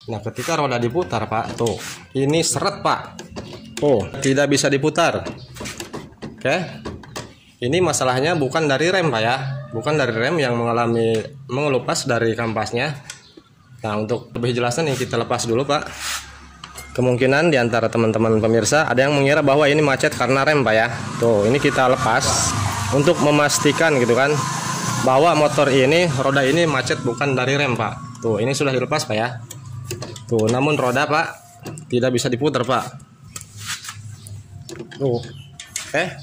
Nah, ketika roda diputar, Pak, tuh, ini seret, Pak. Tuh, tidak bisa diputar. Oke. Ini masalahnya bukan dari rem, Pak ya. Bukan dari rem yang mengelupas dari kampasnya. Nah, untuk lebih jelasnya nih kita lepas dulu, Pak. Kemungkinan di antara teman-teman pemirsa ada yang mengira bahwa ini macet karena rem, Pak ya. Tuh, ini kita lepas untuk memastikan gitu kan bahwa motor ini, roda ini macet bukan dari rem, Pak. Tuh, ini sudah dilepas, Pak ya. Tuh, namun roda, Pak, tidak bisa diputar, Pak. Tuh.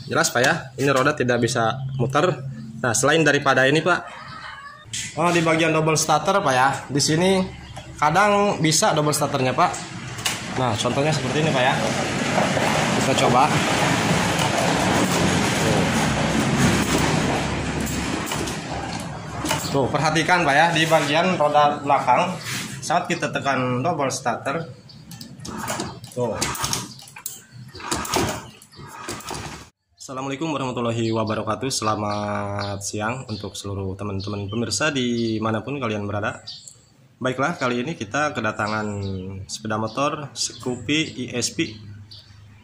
Jelas, Pak ya. Ini roda tidak bisa muter. Nah, selain daripada ini, Pak. Oh, di bagian double starter, Pak ya. Di sini kadang bisa double starternya, Pak. Nah, contohnya seperti ini, Pak ya. Kita coba. Tuh, perhatikan, Pak ya, di bagian roda belakang saat kita tekan double starter. Tuh. Assalamualaikum warahmatullahi wabarakatuh. Selamat siang untuk seluruh teman-teman pemirsa dimanapun kalian berada. Baiklah, kali ini kita kedatangan sepeda motor Scoopy ESP,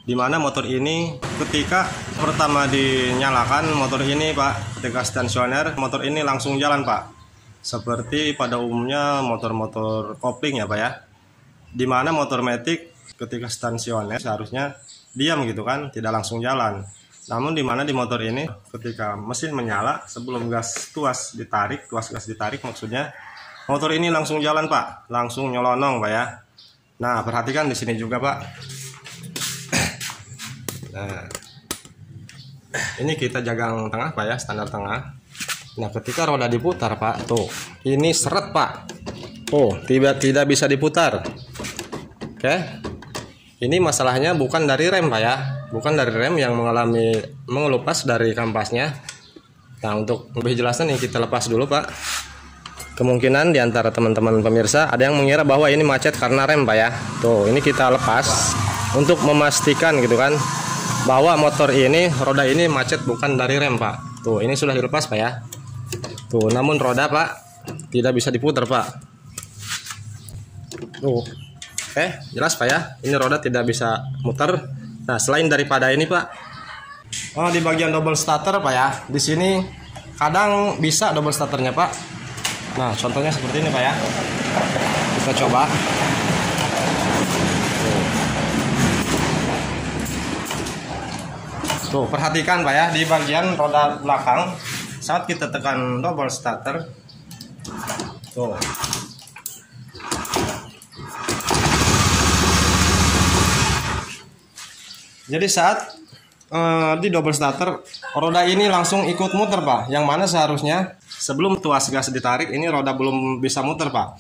dimana motor ini ketika pertama dinyalakan motor ini, Pak, ketika stasioner motor ini langsung jalan, Pak, seperti pada umumnya motor-motor kopling ya, Pak ya, dimana motor matic ketika stasioner seharusnya diam gitu kan, tidak langsung jalan. Namun dimana di motor ini ketika mesin menyala, sebelum tuas gas ditarik maksudnya, motor ini langsung jalan, Pak, langsung nyelonong, Pak ya. Nah, perhatikan di sini juga, Pak. Nah, ini kita jagang tengah, Pak ya, standar tengah. Nah, ketika roda diputar, Pak, tuh, ini seret, Pak. Tuh, tidak bisa diputar. Oke. Ini masalahnya bukan dari rem, Pak ya. Bukan dari rem yang mengelupas dari kampasnya. Nah, untuk lebih jelasnya nih kita lepas dulu, Pak. Kemungkinan di antara teman-teman pemirsa ada yang mengira bahwa ini macet karena rem, Pak ya. Tuh, ini kita lepas untuk memastikan gitu kan bahwa motor ini, roda ini macet bukan dari rem, Pak. Tuh, ini sudah dilepas, Pak ya. Tuh, namun roda, Pak, tidak bisa diputar, Pak. Tuh. Jelas, Pak ya. Ini roda tidak bisa muter. Nah, selain daripada ini, Pak. Oh, di bagian double starter, Pak ya. Di sini kadang bisa double starternya, Pak. Nah, contohnya seperti ini, Pak ya. Kita coba. Tuh, perhatikan, Pak ya, di bagian roda belakang saat kita tekan double starter. Tuh. Jadi saat di double starter, roda ini langsung ikut muter, Pak. Yang mana seharusnya sebelum tuas gas ditarik, ini roda belum bisa muter, Pak.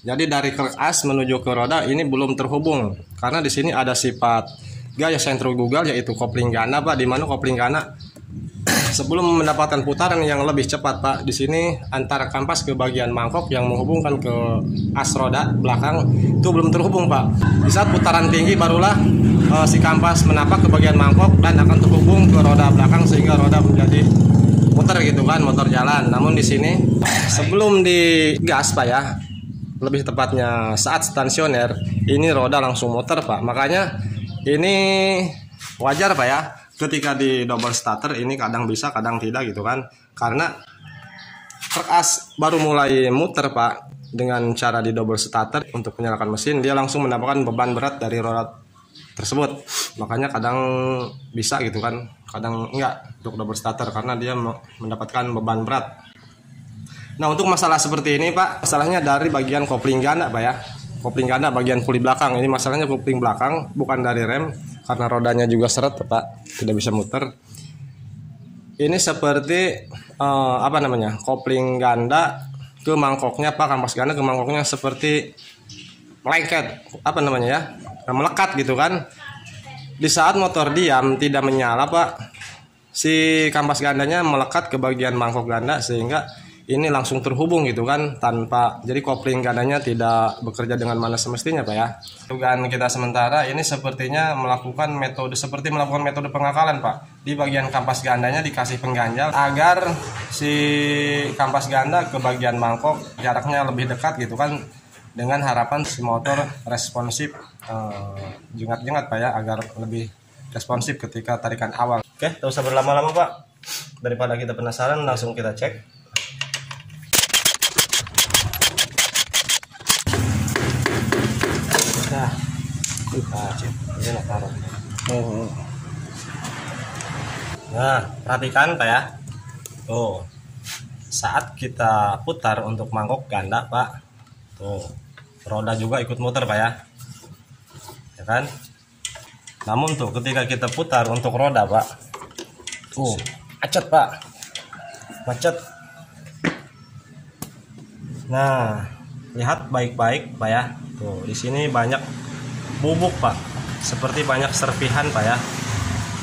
Jadi dari kerek as menuju ke roda ini belum terhubung. Karena di sini ada sifat gaya sentrifugal yaitu kopling ganda, Pak. Di mana kopling ganda sebelum mendapatkan putaran yang lebih cepat, Pak, di sini antara kampas ke bagian mangkok yang menghubungkan ke as roda belakang itu belum terhubung, Pak. Di saat putaran tinggi barulah si kampas menapak ke bagian mangkok dan akan terhubung ke roda belakang sehingga roda menjadi muter gitu kan, motor jalan. Namun di sini sebelum digas, Pak ya, lebih tepatnya saat stasioner, ini roda langsung muter, Pak. Makanya ini wajar, Pak ya, ketika di double starter ini kadang bisa kadang tidak gitu kan, karena truk as baru mulai muter, Pak. Dengan cara di double starter untuk menyalakan mesin, dia langsung mendapatkan beban berat dari roda tersebut. Makanya kadang bisa gitu kan, kadang enggak untuk double starter karena dia mendapatkan beban berat. Nah, untuk masalah seperti ini, Pak, masalahnya dari bagian kopling ganda, Pak ya. Kopling ganda bagian puli belakang. Ini masalahnya kopling belakang, bukan dari rem, karena rodanya juga seret, Pak, tidak bisa muter. Ini seperti kopling ganda ke mangkoknya, Pak, kampas ganda ke mangkoknya seperti melengket, melekat gitu kan. Di saat motor diam tidak menyala, Pak, si kampas gandanya melekat ke bagian mangkok ganda sehingga ini langsung terhubung gitu kan, tanpa, jadi kopling gandanya tidak bekerja dengan mana semestinya, Pak ya. Dugaan kita sementara ini sepertinya melakukan metode pengakalan, Pak. Di bagian kampas gandanya dikasih pengganjal agar si kampas ganda ke bagian mangkok jaraknya lebih dekat gitu kan, dengan harapan si motor responsif, jengat-jengat Pak ya, agar lebih responsif ketika tarikan awal. Oke, tak usah berlama-lama Pak, daripada kita penasaran langsung kita cek. Nah, perhatikan Pak ya. Tuh, saat kita putar untuk mangkok ganda Pak, tuh roda juga ikut muter Pak ya, ya kan? Namun tuh ketika kita putar untuk roda Pak, tuh macet Pak, macet. Nah, lihat baik-baik Pak ya. Tuh di sini banyak bubuk Pak, seperti banyak serpihan Pak ya.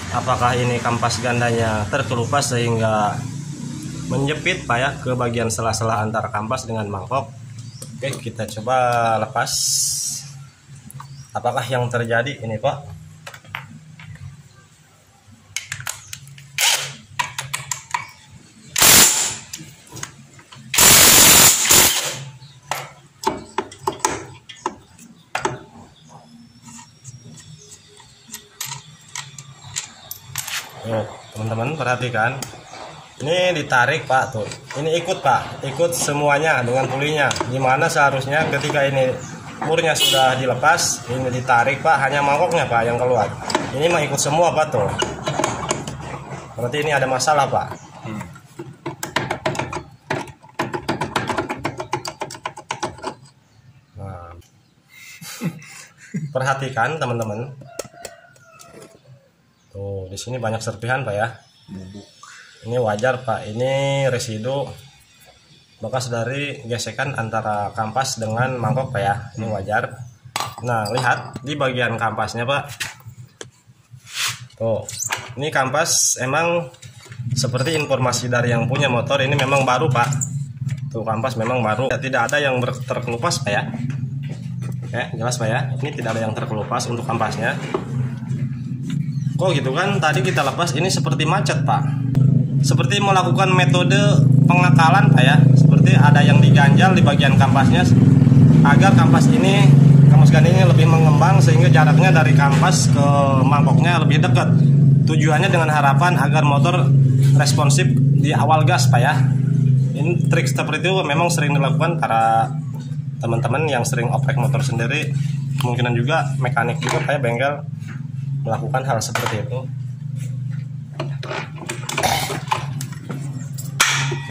Apakah ini kampas gandanya terkelupas sehingga menjepit Pak ya ke bagian sela-sela antara kampas dengan mangkok? Oke, kita coba lepas. Apakah yang terjadi ini Pak? Teman-teman perhatikan, ini ditarik Pak, tuh ini ikut Pak, ikut semuanya dengan pulinya, dimana seharusnya ketika ini murnya sudah dilepas, ini ditarik Pak, hanya mangkoknya Pak yang keluar. Ini mah ikut semua Pak tuh, berarti ini ada masalah Pak. Nah, perhatikan teman-teman. Tuh, di sini banyak serpihan Pak ya. Ini wajar Pak, ini residu bekas dari gesekan antara kampas dengan mangkok Pak ya. Ini wajar. Nah, lihat di bagian kampasnya Pak. Tuh, ini kampas emang seperti informasi dari yang punya motor, ini memang baru Pak. Tuh, kampas memang baru. Tidak ada yang terkelupas Pak ya. Oke, jelas Pak ya. Ini tidak ada yang terkelupas untuk kampasnya. Kok gitu kan, tadi kita lepas ini seperti macet Pak, seperti melakukan metode pengakalan Pak ya, seperti ada yang diganjal di bagian kampasnya agar kampas ganda ini lebih mengembang sehingga jaraknya dari kampas ke mangkoknya lebih dekat. Tujuannya dengan harapan agar motor responsif di awal gas Pak ya. Ini trik seperti itu memang sering dilakukan para teman-teman yang sering oprek motor sendiri, kemungkinan juga mekanik juga Pak ya, bengkel melakukan hal seperti itu.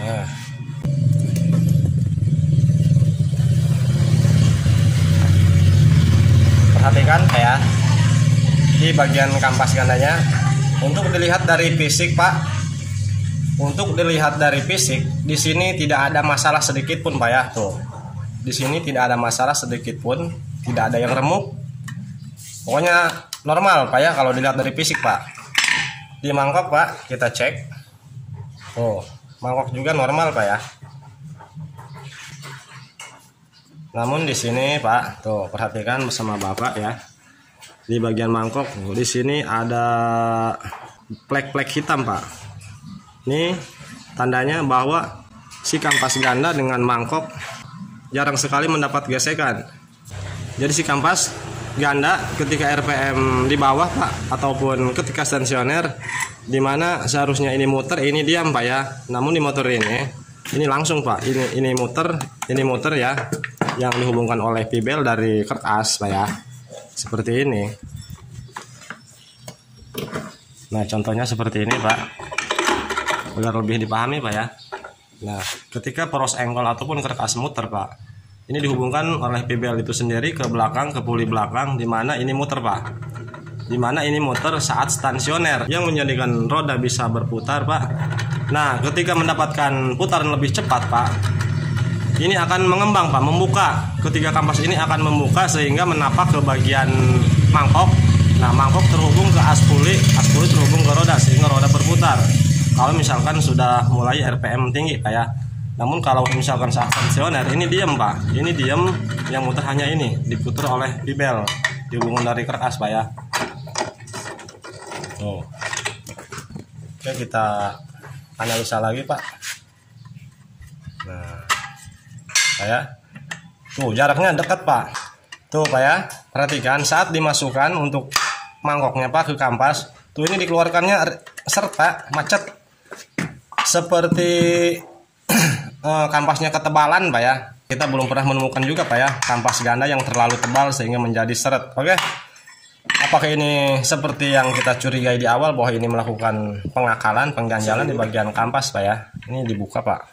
Nah, perhatikan ya di bagian kampas gandanya. Untuk dilihat dari fisik Pak, untuk dilihat dari fisik di sini tidak ada masalah sedikit pun Pak ya. Tuh, di sini tidak ada masalah sedikit pun, tidak ada yang remuk. Pokoknya normal Pak ya kalau dilihat dari fisik Pak. Di mangkok Pak kita cek. Oh, mangkok juga normal Pak ya. Namun di sini Pak, tuh perhatikan bersama Bapak ya. Di bagian mangkok, di sini ada plek-plek hitam Pak. Ini tandanya bahwa si kampas ganda dengan mangkok jarang sekali mendapat gesekan. Jadi si kampas ganda ketika RPM di bawah Pak, ataupun ketika stasioner, dimana seharusnya ini muter, ini diam Pak ya. Namun di motor ini langsung Pak, ini muter ya, yang dihubungkan oleh pibel dari kertas Pak ya, seperti ini. Nah, contohnya seperti ini Pak, agar lebih dipahami Pak ya. Nah, ketika poros engkol ataupun kertas muter Pak, ini dihubungkan oleh pibel itu sendiri ke belakang, ke puli belakang, dimana ini muter Pak, dimana ini muter saat stasioner, yang menjadikan roda bisa berputar Pak. Nah, ketika mendapatkan putaran lebih cepat Pak, ini akan mengembang Pak, membuka. Ketika kampas ini akan membuka sehingga menapak ke bagian mangkok. Nah, mangkok terhubung ke aspuli terhubung ke roda sehingga roda berputar. Kalau misalkan sudah mulai RPM tinggi Pak ya. Namun kalau misalkan saat stasioner ini diam Pak, ini diam, yang muter hanya ini, diputar oleh pibel, dihubungkan dari kertas Pak ya. Oh. Oke, kita analisa lagi Pak. Nah, saya Tuh jaraknya dekat Pak. Tuh Pak ya, perhatikan saat dimasukkan untuk mangkoknya Pak ke kampas. Tuh ini dikeluarkannya serta macet seperti kampasnya ketebalan Pak ya. Kita belum pernah menemukan juga Pak ya kampas ganda yang terlalu tebal sehingga menjadi seret. Oke. Apakah ini seperti yang kita curigai di awal bahwa ini melakukan pengakalan, pengganjalan di bagian kampas Pak ya. Ini dibuka Pak.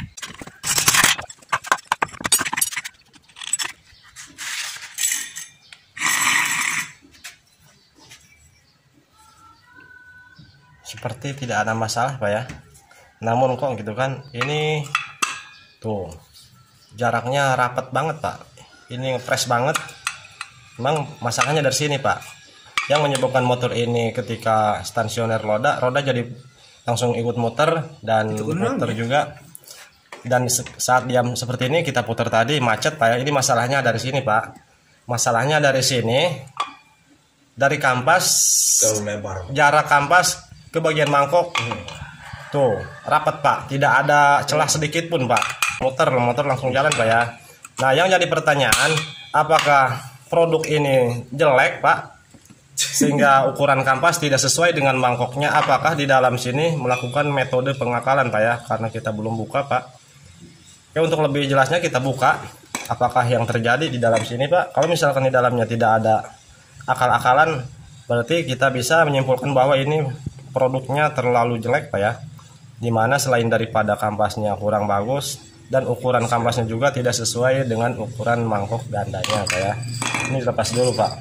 Seperti tidak ada masalah Pak ya. Namun kok gitu kan, ini tuh jaraknya rapat banget Pak. Ini ngepres banget. Memang masalahnya dari sini Pak. Yang menyebabkan motor ini ketika stasioner roda jadi langsung ikut muter dan muter juga. Dan saat diam seperti ini kita putar tadi macet Pak ya. Ini masalahnya dari sini Pak. Masalahnya dari sini, dari kampas, jarak kampas ke bagian mangkok tuh rapat Pak, tidak ada celah sedikit pun Pak. Motor langsung jalan Pak ya. Nah yang jadi pertanyaan, apakah produk ini jelek Pak sehingga ukuran kampas tidak sesuai dengan mangkoknya? Apakah di dalam sini melakukan metode pengakalan Pak ya, karena kita belum buka Pak. Oke, untuk lebih jelasnya kita buka apakah yang terjadi di dalam sini Pak. Kalau misalkan di dalamnya tidak ada akal-akalan, berarti kita bisa menyimpulkan bahwa ini produknya terlalu jelek Pak ya, dimana selain daripada kampasnya kurang bagus dan ukuran kampasnya juga tidak sesuai dengan ukuran mangkok gandanya Pak ya. Ini lepas dulu Pak.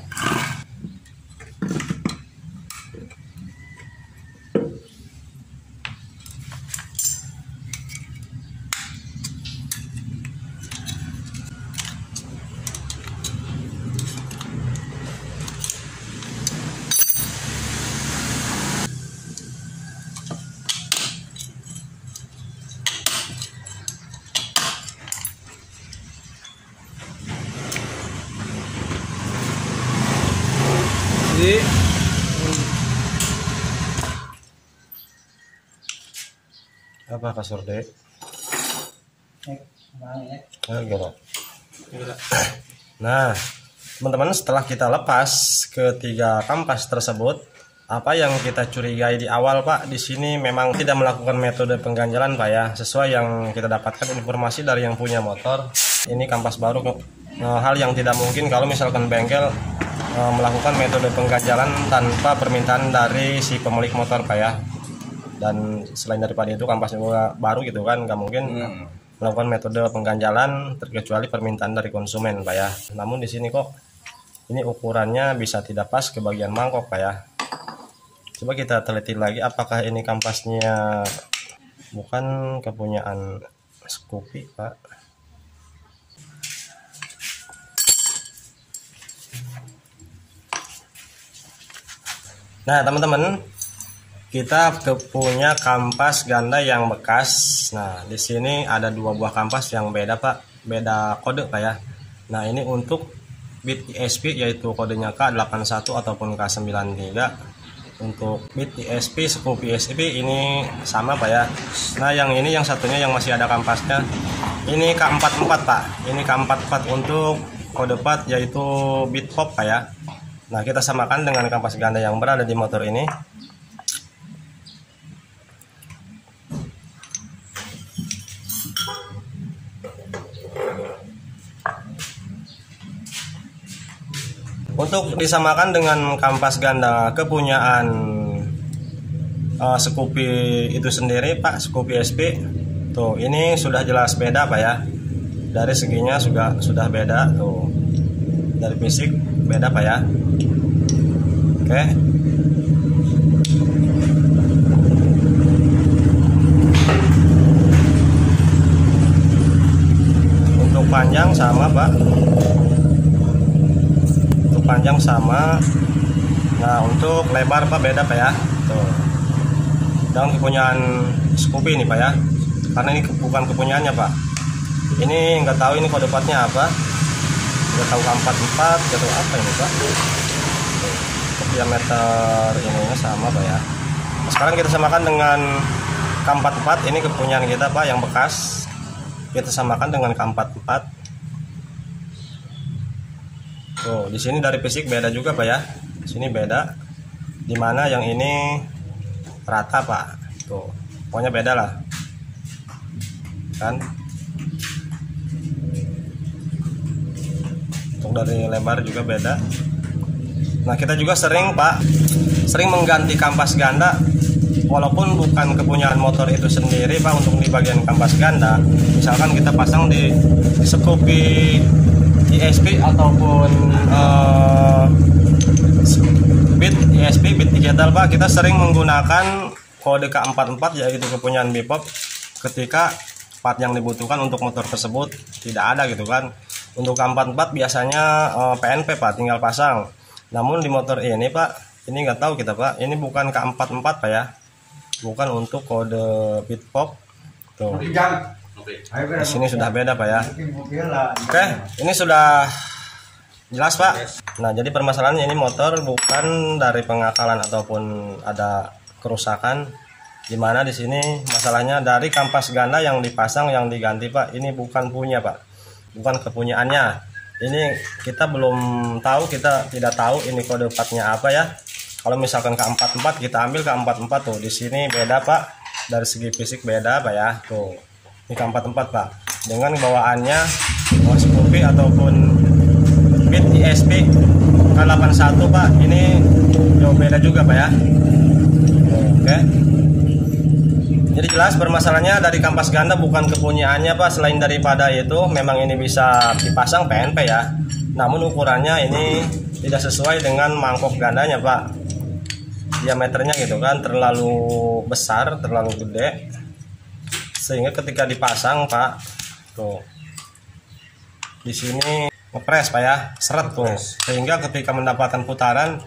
Apa kasur dek? Nah, teman-teman, setelah kita lepas ketiga kampas tersebut, apa yang kita curigai di awal Pak, di sini memang tidak melakukan metode pengganjalan Pak ya, sesuai yang kita dapatkan informasi dari yang punya motor. Ini kampas baru, hal yang tidak mungkin kalau misalkan bengkel melakukan metode pengganjalan tanpa permintaan dari si pemilik motor Pak ya. Dan selain daripada itu kampasnya baru gitu kan, nggak mungkin melakukan metode pengganjalan terkecuali permintaan dari konsumen Pak ya. Namun di sini kok ini ukurannya bisa tidak pas ke bagian mangkok Pak ya. Coba kita teliti lagi apakah ini kampasnya bukan kepunyaan Scoopy Pak. Nah teman-teman, kita punya kampas ganda yang bekas. Nah di sini ada dua buah kampas yang beda Pak, beda kode Pak ya. Nah ini untuk bit ISP yaitu kodenya K81 ataupun K93. Untuk bit ISP, Scoopy ISP ini sama Pak ya. Nah yang ini yang satunya yang masih ada kampasnya, ini K44 Pak. Ini K44 untuk kode part yaitu bit pop Pak ya. Nah kita samakan dengan kampas ganda yang berada di motor ini. Untuk disamakan dengan kampas ganda kepunyaan Scoopy itu sendiri Pak, Scoopy SP. Tuh ini sudah jelas beda Pak ya. Dari seginya sudah beda tuh. Dari fisik beda Pak ya. Oke. Untuk panjang sama Pak. Panjang sama. Nah untuk lebar Pak beda Pak ya. Tuh. Dan kepunyaan Scoopy ini Pak ya, karena ini bukan kepunyaannya Pak. Ini nggak tahu ini kode partnya apa, nggak tahu K44 atau apa ini Pak. Diameter ininya sama Pak ya. Nah, sekarang kita samakan dengan K44, ini kepunyaan kita Pak yang bekas. Kita samakan dengan K44. Tuh, di sini dari fisik beda juga Pak ya. Di sini beda. Dimana yang ini rata Pak. Tuh, pokoknya beda lah. Kan? Untuk dari lebar juga beda. Nah, kita juga sering Pak, sering mengganti kampas ganda. Walaupun bukan kepunyaan motor itu sendiri Pak untuk di bagian kampas ganda. Misalkan kita pasang di Scoopy ESP ataupun bit ESP bit digital Pak, kita sering menggunakan kode K44 yaitu kepunyaan Bipop ketika part yang dibutuhkan untuk motor tersebut tidak ada gitu kan. Untuk K44 biasanya PNP Pak, tinggal pasang. Namun di motor ini Pak, ini nggak tahu kita Pak, ini bukan K44 Pak ya, bukan untuk kode Bipop. Tuh. Di sini sudah beda Pak ya. Oke, ini sudah jelas Pak. Nah, jadi permasalahannya ini motor bukan dari pengakalan ataupun ada kerusakan. Dimana di sini masalahnya dari kampas ganda yang dipasang yang diganti Pak. Ini bukan punya Pak, bukan kepunyaannya. Ini kita belum tahu, kita tidak tahu ini kode partnya apa ya. Kalau misalkan K44 kita ambil K44 tuh di sini beda Pak, dari segi fisik beda Pak ya. Tuh, ini K44 Pak dengan bawaannya Scoopy ataupun bit ESP K81 Pak, ini jauh beda juga Pak ya. Oke. Jadi jelas permasalahannya dari kampas ganda bukan kepunyaannya Pak. Selain daripada itu memang ini bisa dipasang PNP ya, namun ukurannya ini tidak sesuai dengan mangkok gandanya Pak. Diameternya gitu kan terlalu besar, terlalu gede, sehingga ketika dipasang Pak, tuh di sini ngepres Pak ya, seret tuh, sehingga ketika mendapatkan putaran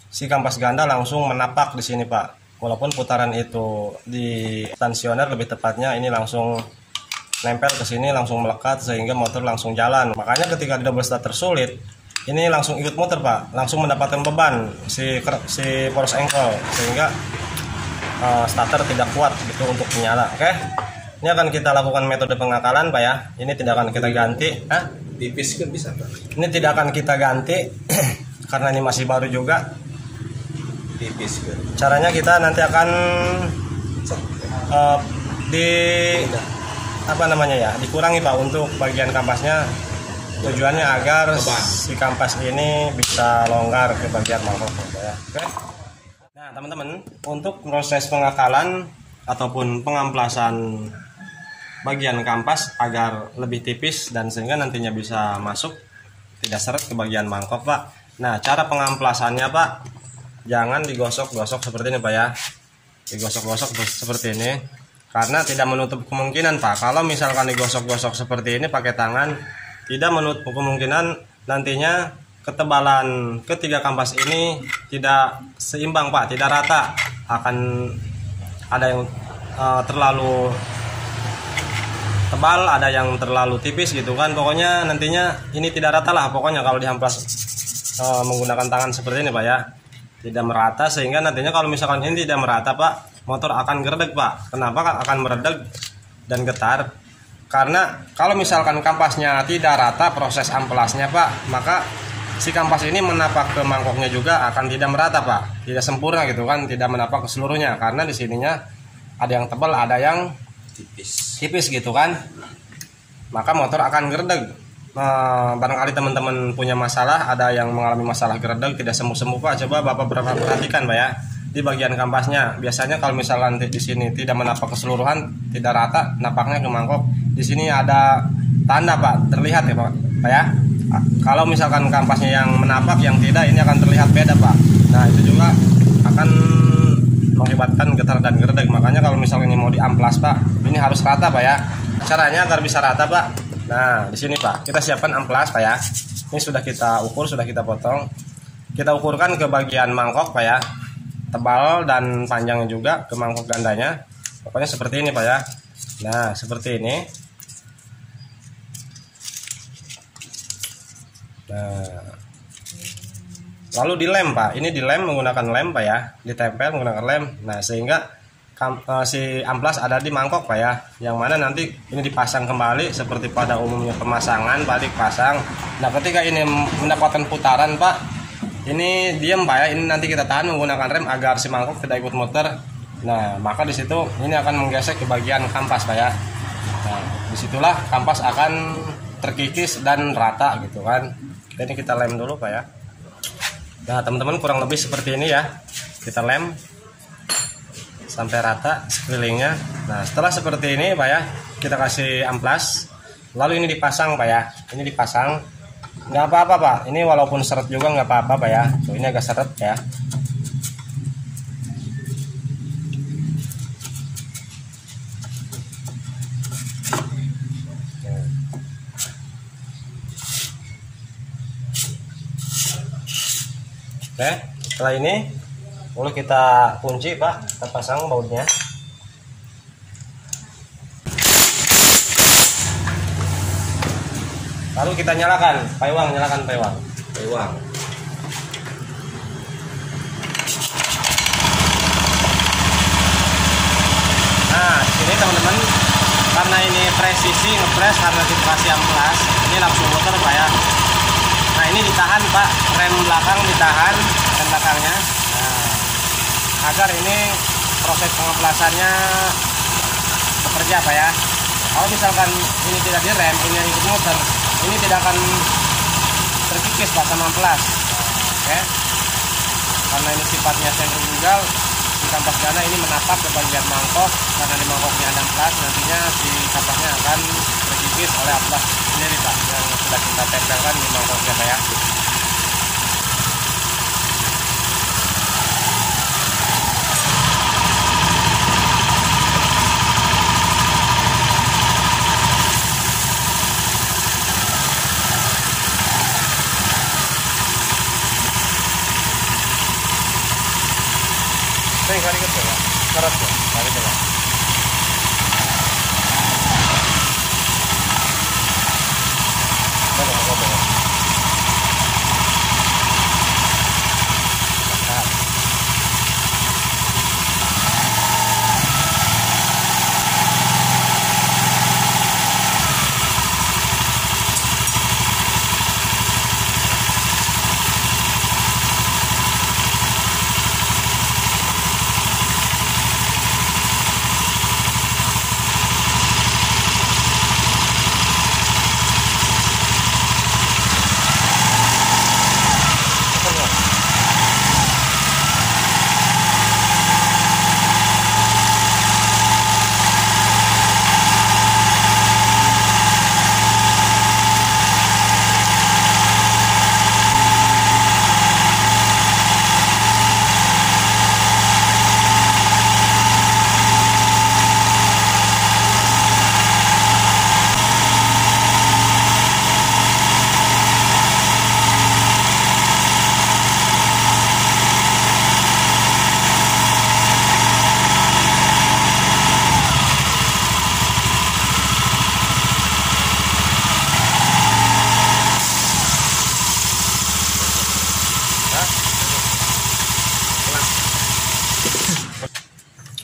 si kampas ganda langsung menapak di sini Pak. Walaupun putaran itu di tensioner lebih tepatnya ini langsung nempel ke sini, langsung melekat sehingga motor langsung jalan. Makanya ketika di double starter sulit, ini langsung ikut muter Pak, langsung mendapatkan beban si poros engkol sehingga starter tidak kuat gitu untuk menyala. Oke, ini akan kita lakukan metode pengakalan Pak ya. Ini tidak akan kita ganti. Tipis kan bisa Pak? Ini tidak akan kita ganti karena ini masih baru juga. Tipis kan? Caranya kita nanti akan dikurangi Pak untuk bagian kampasnya. Tujuannya agar si kampas ini bisa longgar ke bagian mangkok ya. Oke. Nah teman-teman, untuk proses pengakalan ataupun pengamplasan bagian kampas agar lebih tipis dan sehingga nantinya bisa masuk tidak seret ke bagian mangkok Pak. Nah cara pengamplasannya Pak, jangan digosok-gosok seperti ini Pak ya. Digosok-gosok seperti ini karena tidak menutup kemungkinan Pak, kalau misalkan digosok-gosok seperti ini pakai tangan, tidak menutup kemungkinan nantinya ketebalan ketiga kampas ini tidak seimbang Pak, tidak rata, akan ada yang terlalu tebal, ada yang terlalu tipis gitu kan. Pokoknya nantinya ini tidak rata lah pokoknya kalau diamplas menggunakan tangan seperti ini Pak ya, tidak merata, sehingga nantinya kalau misalkan ini tidak merata Pak, motor akan geredek Pak. Kenapa akan meredek dan getar? Karena kalau misalkan kampasnya tidak rata proses amplasnya Pak, maka si kampas ini menapak ke mangkoknya juga akan tidak merata Pak, tidak sempurna gitu kan, tidak menapak ke seluruhnya karena di sininya ada yang tebal, ada yang tipis gitu kan, maka motor akan geredeg. Barangkali teman-teman punya masalah, ada yang mengalami masalah geredeg tidak sembuh-sembuh Pak, coba Bapak perhatikan Pak ya di bagian kampasnya. Biasanya kalau misalkan di sini tidak menapak keseluruhan, tidak rata napaknya ke mangkok, di sini ada tanda Pak, terlihat ya Pak ya. Kalau misalkan kampasnya yang menapak, yang tidak, ini akan terlihat beda Pak. Nah itu juga akan mengakibatkan getar dan geredeg. Makanya kalau misalnya ini mau diamplas Pak, ini harus rata Pak ya. Caranya agar bisa rata Pak, nah di sini Pak kita siapkan amplas Pak ya. Ini sudah kita ukur, sudah kita potong, kita ukurkan ke bagian mangkok Pak ya, tebal dan panjangnya juga ke mangkok gandanya. Pokoknya seperti ini Pak ya. Nah seperti ini. Nah, lalu dilem Pak, ini dilem menggunakan lem Pak ya, ditempel menggunakan lem. Nah sehingga si amplas ada di mangkok Pak ya, yang mana nanti ini dipasang kembali seperti pada umumnya pemasangan Pak, dipasang. Nah ketika ini mendapatkan putaran Pak, ini diam Pak ya, ini nanti kita tahan menggunakan rem agar si mangkok tidak ikut muter. Nah maka di situ ini akan menggesek ke bagian kampas Pak ya. Nah disitulah kampas akan terkikis dan rata gitu kan. Ini kita lem dulu Pak ya. Nah teman-teman kurang lebih seperti ini ya, kita lem sampai rata sekelilingnya. Nah setelah seperti ini Pak ya, kita kasih amplas, lalu ini dipasang Pak ya. Ini dipasang, nggak apa-apa Pak, ini walaupun seret juga nggak apa-apa Pak ya. Tuh ini agak seret ya. Oke, setelah ini boleh kita kunci Pak, kita pasang bautnya. Lalu kita nyalakan, Pak Iwang, nyalakan Pak Iwang. Pak Iwang. Nah, di sini teman-teman, karena ini presisi ngepres karena kita kasih amplas, ini langsung muter Pak ya. Nah ini ditahan Pak, rem belakang ditahan, rem belakangnya. Nah, agar ini proses pengemplasannya bekerja Pak ya. Kalau misalkan ini tidak direm, ini yang ikut muter, ini tidak akan terkikis Pak sama amplas. Oke. Karena ini sifatnya sentrifugal, si kampas gana ini menapak ke bagian mangkok, karena di mangkoknya ada amplas, nantinya si kampasnya akan terkikis oleh amplas sendiri Pak, yang sudah kita tempelkan di mangkoknya Pak ya. Kali gitu ya, keras ya, kali gitu ya.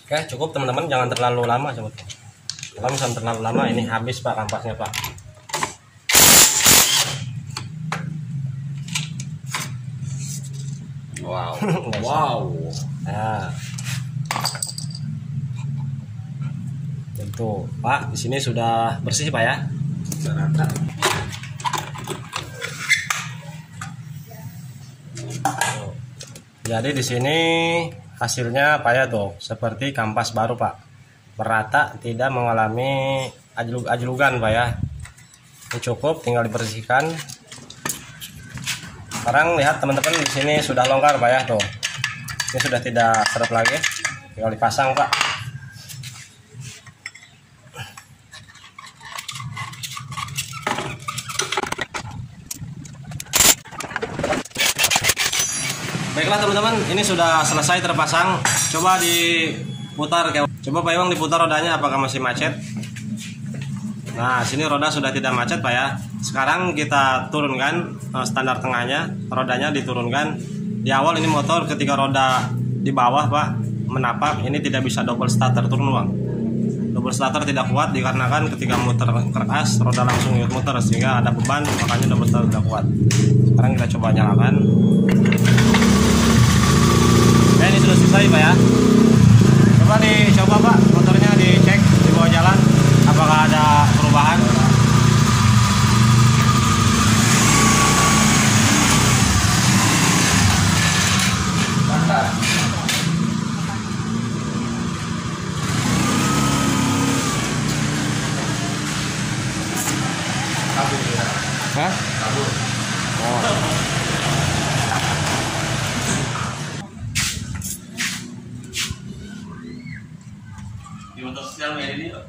Oke, cukup teman-teman, jangan terlalu lama sebetulnya. Kalau misalnya terlalu lama ini habis Pak kampasnya Pak. Wow. Wow. Nah. Tentu, Pak, di sini sudah bersih Pak ya. Rata. Jadi di sini hasilnya Pak ya tuh, seperti kampas baru Pak. Merata, tidak mengalami ajlugan Pak ya. Ini cukup, tinggal dibersihkan. Sekarang lihat teman-teman, di sini sudah longgar Pak ya tuh. Ini sudah tidak seret lagi. Tinggal dipasang Pak. Baiklah teman-teman, ini sudah selesai terpasang. Coba diputar, coba Pak Iwang diputar rodanya, apakah masih macet? Nah, sini roda sudah tidak macet Pak ya. Sekarang kita turunkan standar tengahnya, rodanya diturunkan. Di awal ini motor ketika roda di bawah Pak, menapak ini tidak bisa double starter turun bang. Double starter tidak kuat dikarenakan ketika muter keras roda langsung ikut muter sehingga ada beban, makanya double starter tidak kuat. Sekarang kita coba nyalakan. Nah, ini sudah selesai pak ya. Coba dicoba pak motornya, dicek di bawah jalan apakah ada perubahan. Hah? Oh. Di motor sosial media ini Pak.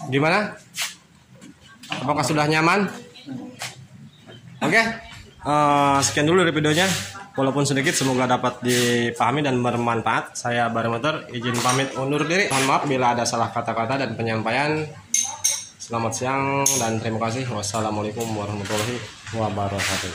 Gimana? Apakah sudah nyaman? Oke, sekian dulu dari videonya. Walaupun sedikit, semoga dapat dipahami dan bermanfaat. Saya Bare Motor, izin pamit undur diri. Mohon maaf bila ada salah kata-kata dan penyampaian. Selamat siang dan terima kasih. Wassalamualaikum warahmatullahi wabarakatuh.